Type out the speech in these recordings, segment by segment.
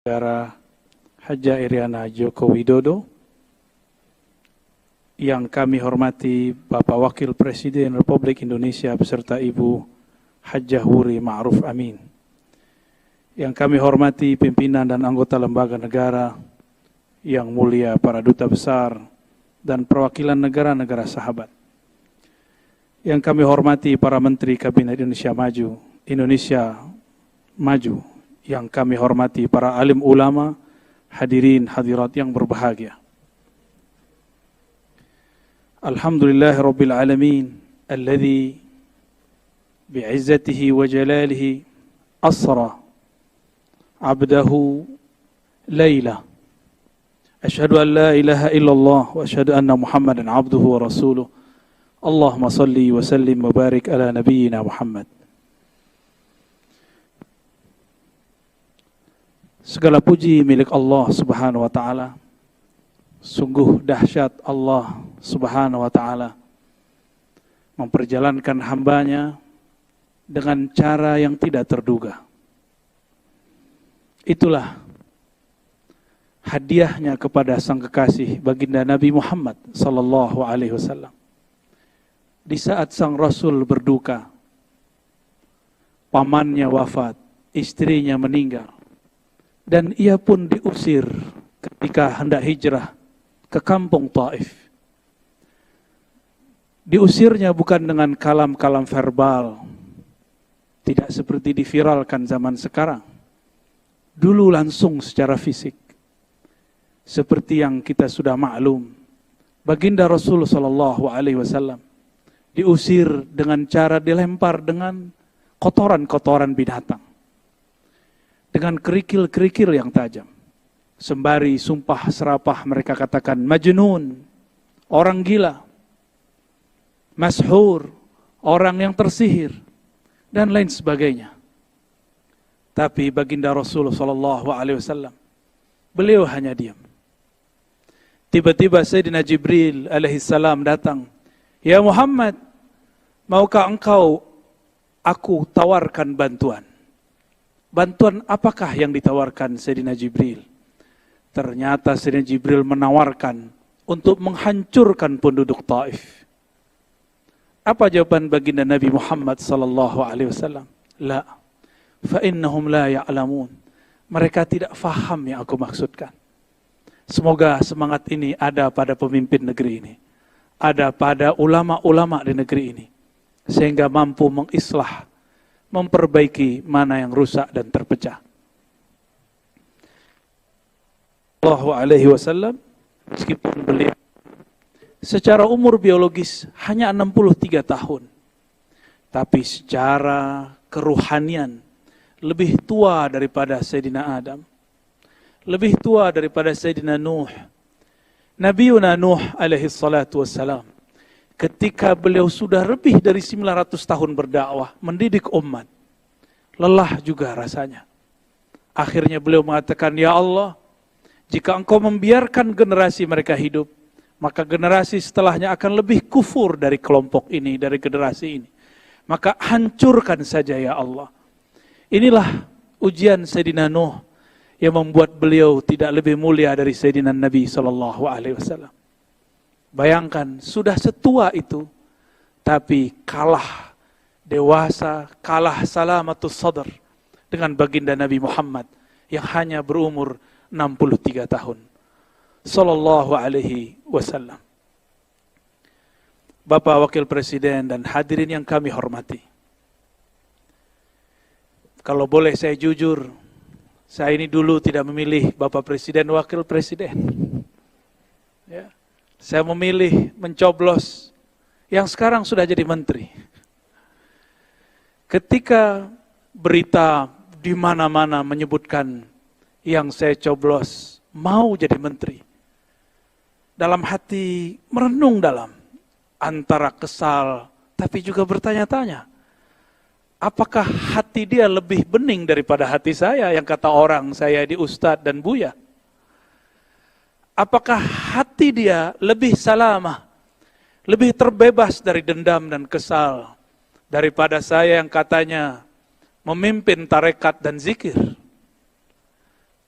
Negara Haja Iriana Joko Widodo, yang kami hormati Bapak Wakil Presiden Republik Indonesia beserta Ibu Hajah Wuri Ma'ruf Amin, yang kami hormati pimpinan dan anggota lembaga negara yang mulia, para duta besar dan perwakilan negara-negara sahabat, yang kami hormati para Menteri Kabinet Indonesia Maju, yang kami hormati para alim ulama, hadirin hadirat yang berbahagia. Alhamdulillah Rabbil Alamin alladhi bi'izzatihi wa jalalihi asra abdahu layla. Ashhadu an la ilaha illallah wa ashhadu anna Muhammadan abduhu wa rasuluh. Allahumma salli wa sallim wa barik ala nabiyyina Muhammad. Segala puji milik Allah Subhanahu wa ta'ala. Sungguh dahsyat Allah Subhanahu wa ta'ala memperjalankan hambanya dengan cara yang tidak terduga. Itulah hadiahnya kepada sang kekasih baginda Nabi Muhammad sallallahu alaihi wasallam. Di saat sang Rasul berduka, pamannya wafat, istrinya meninggal, dan ia pun diusir ketika hendak hijrah ke kampung Taif. Diusirnya bukan dengan kalam-kalam verbal, tidak seperti diviralkan zaman sekarang. Dulu langsung secara fisik. Seperti yang kita sudah maklum, baginda Rasul sallallahu alaihi wasallam diusir dengan cara dilempar dengan kotoran-kotoran binatang, dengan kerikil-kerikil yang tajam. Sembari sumpah serapah mereka katakan majnun, orang gila, mashhur, orang yang tersihir, dan lain sebagainya. Tapi baginda Rasulullah SAW, beliau hanya diam. Tiba-tiba Sayyidina Jibril alaihissalam datang. Ya Muhammad, maukah engkau aku tawarkan bantuan? Bantuan apakah yang ditawarkan Sayyidina Jibril? Ternyata Sayyidina Jibril menawarkan untuk menghancurkan penduduk Taif. Apa jawaban baginda Nabi Muhammad sallallahu alaihi wasallam? La, fa innahum la ya'lamun. Mereka tidak faham yang aku maksudkan. Semoga semangat ini ada pada pemimpin negeri ini, ada pada ulama-ulama di negeri ini, sehingga mampu mengislah, memperbaiki mana yang rusak dan terpecah. Sallallahu alaihi wasallam, meskipun beliau secara umur biologis hanya 63 tahun, tapi secara keruhanian lebih tua daripada Sayyidina Adam, lebih tua daripada Sayyidina Nuh. Nabiuna Nuh alaihi salatu wassalam, ketika beliau sudah lebih dari 900 tahun berdakwah, mendidik umat, lelah juga rasanya. Akhirnya beliau mengatakan, ya Allah, jika engkau membiarkan generasi mereka hidup, maka generasi setelahnya akan lebih kufur dari kelompok ini, dari generasi ini. Maka hancurkan saja ya Allah. Inilah ujian Sayyidina Nuh yang membuat beliau tidak lebih mulia dari Sayyidina Nabi SAW. Bayangkan, sudah setua itu, tapi kalah dewasa, kalah salamatus sadr dengan baginda Nabi Muhammad yang hanya berumur 63 tahun. Sallallahu alaihi wasallam. Bapak Wakil Presiden dan hadirin yang kami hormati. Kalau boleh saya jujur, saya ini dulu tidak memilih Bapak Presiden, Wakil Presiden. Ya. Saya memilih mencoblos yang sekarang sudah jadi menteri. Ketika berita di mana-mana menyebutkan yang saya coblos mau jadi menteri, dalam hati merenung dalam, antara kesal tapi juga bertanya-tanya, apakah hati dia lebih bening daripada hati saya yang kata orang saya di Ustadz dan Buya? Apakah hati dia lebih salamah, lebih terbebas dari dendam dan kesal daripada saya yang katanya memimpin tarekat dan zikir?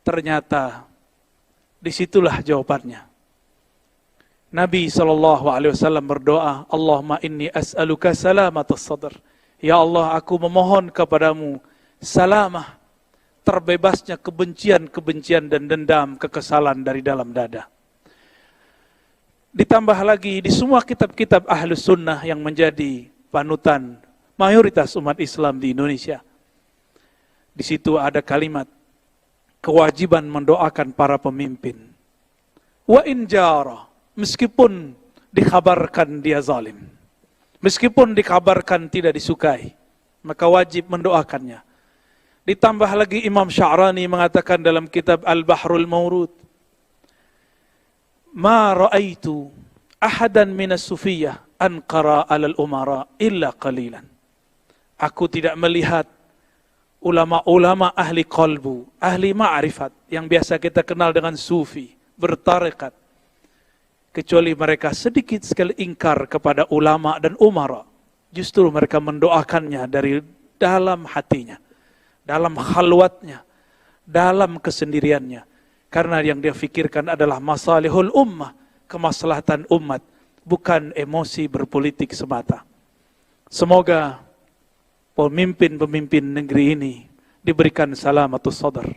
Ternyata disitulah jawabannya. Nabi SAW berdoa, Allahumma inni as'aluka salamatas sadr. Ya Allah, aku memohon kepadamu salamah, terbebasnya kebencian-kebencian dan dendam, kekesalan dari dalam dada. Ditambah lagi di semua kitab-kitab Ahlus Sunnah yang menjadi panutan mayoritas umat Islam di Indonesia. Di situ ada kalimat kewajiban mendoakan para pemimpin. Wa in jara, meskipun dikabarkan dia zalim, meskipun dikabarkan tidak disukai, maka wajib mendoakannya. Ditambah lagi Imam Sya'rani mengatakan dalam kitab Al-Bahrul Mawrud, ma ra'aitu ahadan minas sufiyah anqara alal umara illa qalilan. Aku tidak melihat ulama-ulama ahli qalbu, ahli ma'rifat, yang biasa kita kenal dengan sufi, bertarekat, kecuali mereka sedikit sekali ingkar kepada ulama dan umara. Justru mereka mendoakannya dari dalam hatinya, dalam khalwatnya, dalam kesendiriannya. Karena yang dia fikirkan adalah masalihul ummah, kemaslahatan umat, bukan emosi berpolitik semata. Semoga pemimpin-pemimpin negeri ini diberikan salamatus sadr.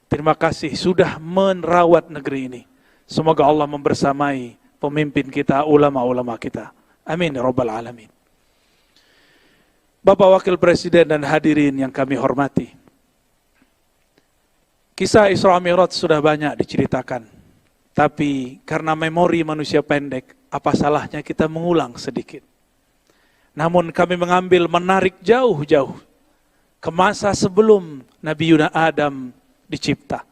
Terima kasih sudah merawat negeri ini. Semoga Allah membersamai pemimpin kita, ulama-ulama kita. Amin ya rabbal alamin. Bapak Wakil Presiden dan hadirin yang kami hormati, kisah Isra Mi'raj sudah banyak diceritakan. Tapi karena memori manusia pendek, apa salahnya kita mengulang sedikit. Namun kami menarik jauh-jauh ke masa sebelum Nabi Yuna Adam dicipta.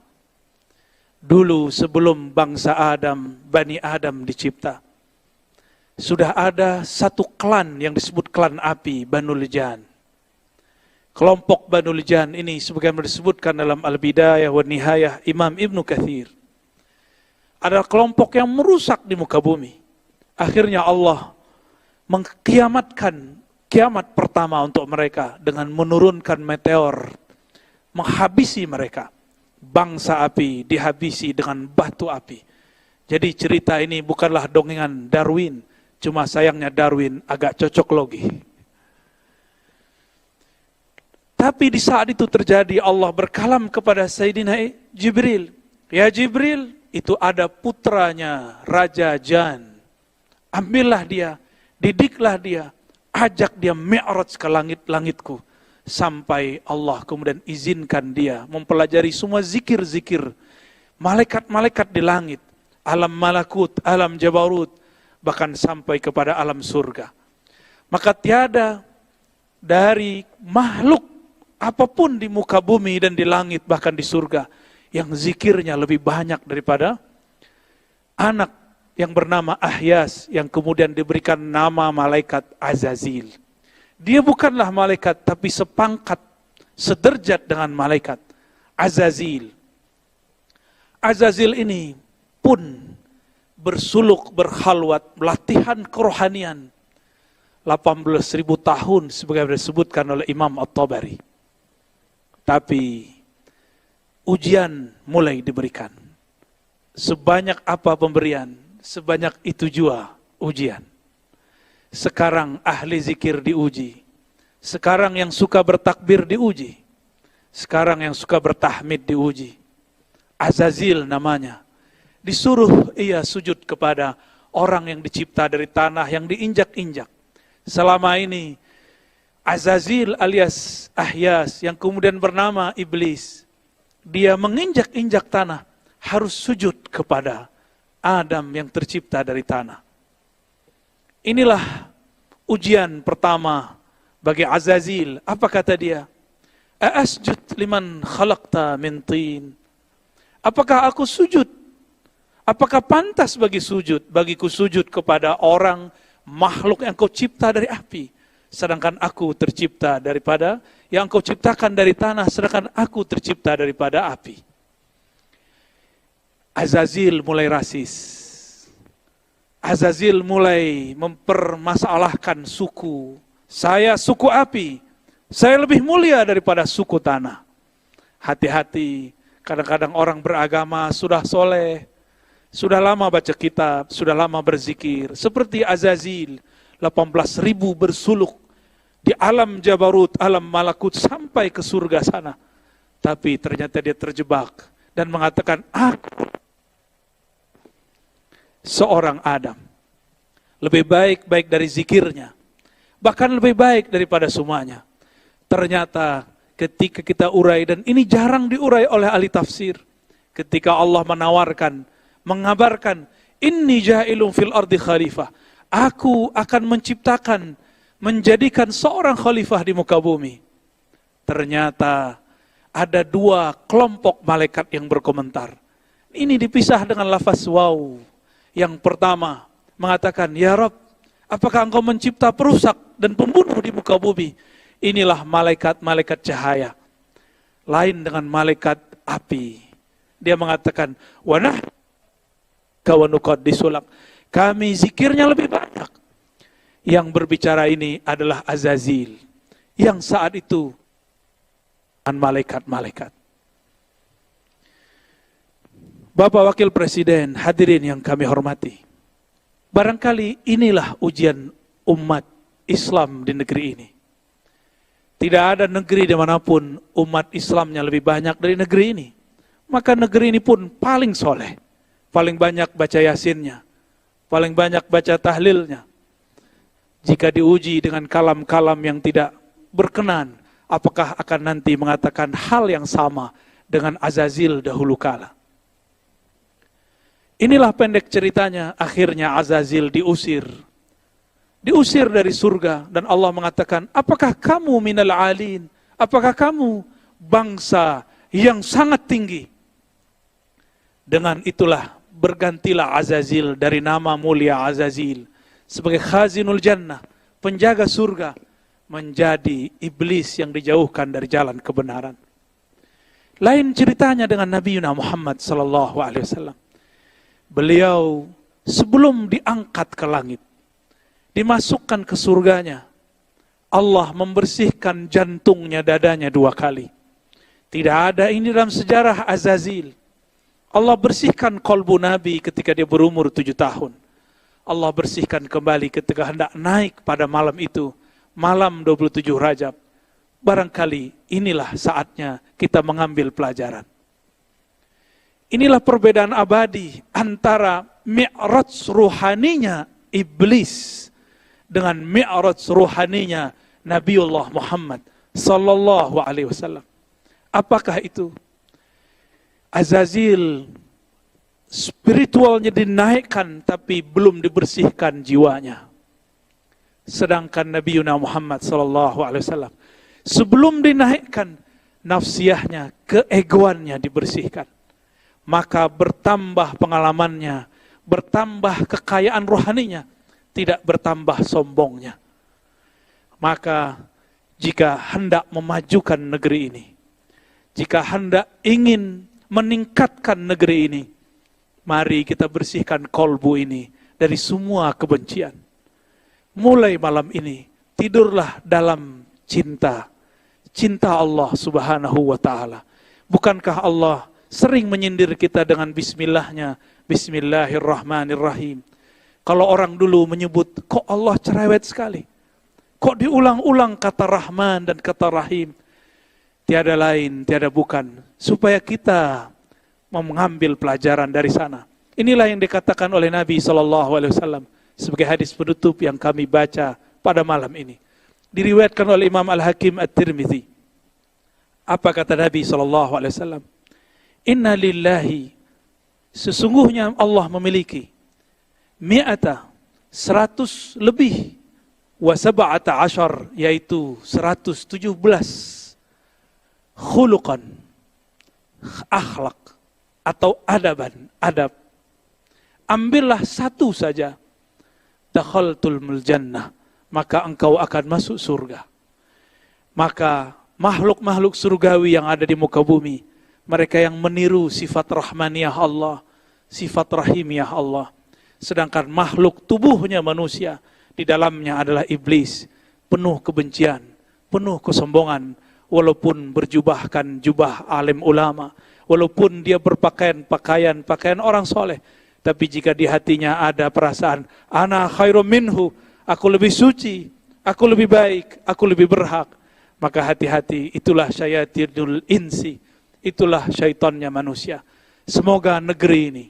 Dulu sebelum bangsa Adam, Bani Adam dicipta, sudah ada satu klan yang disebut klan api, Banul Jan. Kelompok Banul Jan ini sebagaimana disebutkan dalam Al-Bidayah wa Nihayah Imam Ibnu Katsir, adalah kelompok yang merusak di muka bumi. Akhirnya Allah mengkiamatkan kiamat pertama untuk mereka dengan menurunkan meteor, menghabisi mereka. Bangsa api dihabisi dengan batu api. Jadi cerita ini bukanlah dongengan Darwin, cuma sayangnya Darwin agak cocok logi. Tapi di saat itu terjadi, Allah berkalam kepada Sayyidina Jibril. Ya Jibril, itu ada putranya Raja Jan. Ambillah dia, didiklah dia, ajak dia mi'raj ke langit-langitku. Sampai Allah kemudian izinkan dia mempelajari semua zikir-zikir malaikat-malaikat di langit, alam malakut, alam jabarut, bahkan sampai kepada alam surga. Maka tiada dari makhluk apapun di muka bumi dan di langit, bahkan di surga, yang zikirnya lebih banyak daripada anak yang bernama Ahyas, yang kemudian diberikan nama malaikat Azazil. Dia bukanlah malaikat, tapi sepangkat, sederjat dengan malaikat Azazil. Azazil ini pun bersuluk, berkhalwat, latihan kerohanian 18.000 tahun sebagaimana disebutkan oleh Imam At-Tabari. Tapi ujian mulai diberikan. Sebanyak apa pemberian, sebanyak itu jua ujian. Sekarang ahli zikir diuji. Sekarang yang suka bertakbir diuji. Sekarang yang suka bertahmid diuji. Azazil namanya. Disuruh ia sujud kepada orang yang dicipta dari tanah yang diinjak-injak. Selama ini Azazil alias Ahyas yang kemudian bernama Iblis, dia menginjak-injak tanah, harus sujud kepada Adam yang tercipta dari tanah. Inilah ujian pertama bagi Azazil. Apa kata dia? Asjud liman khalaqta min tin. Apakah aku sujud? Apakah pantas bagiku sujud kepada orang makhluk yang kau cipta dari api, sedangkan aku tercipta daripada yang kau ciptakan dari tanah, sedangkan aku tercipta daripada api. Azazil mulai rasis. Azazil mulai mempermasalahkan suku. Saya suku api, saya lebih mulia daripada suku tanah. Hati-hati, Kadang-kadang orang beragama sudah soleh, sudah lama baca kitab, sudah lama berzikir. Seperti Azazil, 18.000 bersuluk di alam Jabarut, alam Malakut sampai ke surga sana. Tapi ternyata dia terjebak dan mengatakan, aku seorang Adam. Lebih baik dari zikirnya. Bahkan lebih baik daripada semuanya. Ternyata ketika kita urai, dan ini jarang diurai oleh ahli tafsir. Ketika Allah menawarkan, mengabarkan, inni ja'ilun fil ardi khalifah. Aku akan menciptakan, menjadikan seorang khalifah di muka bumi. Ternyata ada dua kelompok malaikat yang berkomentar. Ini dipisah dengan lafaz waw. Yang pertama mengatakan, ya Rabb, apakah engkau mencipta perusak dan pembunuh di muka bumi? Inilah malaikat-malaikat cahaya. Lain dengan malaikat api. Dia mengatakan, wanah kawanukad disulak. Kami zikirnya lebih banyak. Yang berbicara ini adalah Azazil. Yang saat itu dengan malaikat-malaikat. Bapak Wakil Presiden, hadirin yang kami hormati. Barangkali inilah ujian umat Islam di negeri ini. Tidak ada negeri dimanapun umat Islamnya lebih banyak dari negeri ini. Maka negeri ini pun paling soleh. Paling banyak baca yasinnya. Paling banyak baca tahlilnya. Jika diuji dengan kalam-kalam yang tidak berkenan, apakah akan nanti mengatakan hal yang sama dengan Azazil dahulu kala? Inilah pendek ceritanya, akhirnya Azazil diusir. Diusir dari surga, dan Allah mengatakan, apakah kamu minal alin? Apakah kamu bangsa yang sangat tinggi? Dengan itulah bergantilah Azazil dari nama mulia Azazil sebagai khazinul jannah, penjaga surga, menjadi iblis yang dijauhkan dari jalan kebenaran. Lain ceritanya dengan Nabi Muhammad sallallahu alaihi wasallam. Beliau sebelum diangkat ke langit, dimasukkan ke surganya, Allah membersihkan jantungnya, dadanya 2 kali. Tidak ada ini dalam sejarah Azazil. Allah bersihkan kolbu Nabi ketika dia berumur 7 tahun. Allah bersihkan kembali ketika hendak naik pada malam itu, malam 27 Rajab. Barangkali inilah saatnya kita mengambil pelajaran. Inilah perbedaan abadi antara mi'raj ruhaninya iblis dengan mi'raj ruhaninya Nabiullah Muhammad sallallahu alaihi wasallam. Apakah itu? Azazil spiritualnya dinaikkan tapi belum dibersihkan jiwanya. Sedangkan Nabi Muhammad sallallahu alaihi wasallam sebelum dinaikkan, nafsiyahnya, keegoannya dibersihkan. Maka bertambah pengalamannya, bertambah kekayaan rohaninya, tidak bertambah sombongnya. Maka jika hendak memajukan negeri ini, jika hendak ingin meningkatkan negeri ini, mari kita bersihkan kolbu ini dari semua kebencian. Mulai malam ini, tidurlah dalam cinta Allah subhanahu wa ta'ala. Bukankah Allah sering menyindir kita dengan bismillahnya, bismillahirrahmanirrahim. Kalau orang dulu menyebut, kok Allah cerewet sekali, kok diulang-ulang kata Rahman dan kata Rahim. Tiada lain, tiada bukan, supaya kita mengambil pelajaran dari sana. Inilah yang dikatakan oleh Nabi SAW sebagai hadis penutup yang kami baca pada malam ini. Diriwayatkan oleh Imam Al-Hakim At-Tirmidzi. Apa kata Nabi SAW? Inna lillahi, sesungguhnya Allah memiliki 100 lebih wa sab'ata ashar, yaitu 117 khuluqan, akhlak atau adab. Ambillah satu saja, dakhaltul jannah, maka engkau akan masuk surga. Maka makhluk-makhluk surgawi yang ada di muka bumi, mereka yang meniru sifat rahmaniyah Allah, sifat rahimiyah Allah. Sedangkan makhluk tubuhnya manusia, di dalamnya adalah iblis, penuh kebencian, penuh kesombongan, walaupun berjubahkan jubah alim ulama, Walaupun dia pakaian orang soleh, tapi jika di hatinya ada perasaan ana khairum minhu, aku lebih suci, aku lebih baik, aku lebih berhak, maka hati-hati, itulah syayatinul insi, itulah syaitannya manusia. Semoga negeri ini,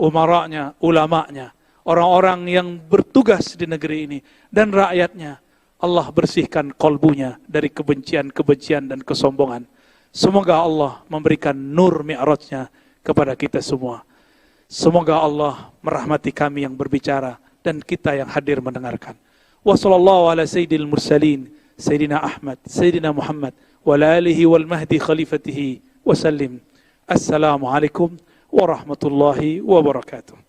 umaranya, ulamanya, orang-orang yang bertugas di negeri ini, dan rakyatnya, Allah bersihkan kolbunya dari kebencian-kebencian dan kesombongan. Semoga Allah memberikan nur mi'rajnya kepada kita semua. Semoga Allah merahmati kami yang berbicara dan kita yang hadir mendengarkan. Wa sallallahu ala sayyidil mursalin, Sayyidina Ahmad, Sayyidina Muhammad, wa ala alihi wal mahdi khalifatihi wa sallim. Assalamualaikum warahmatullahi wabarakatuh.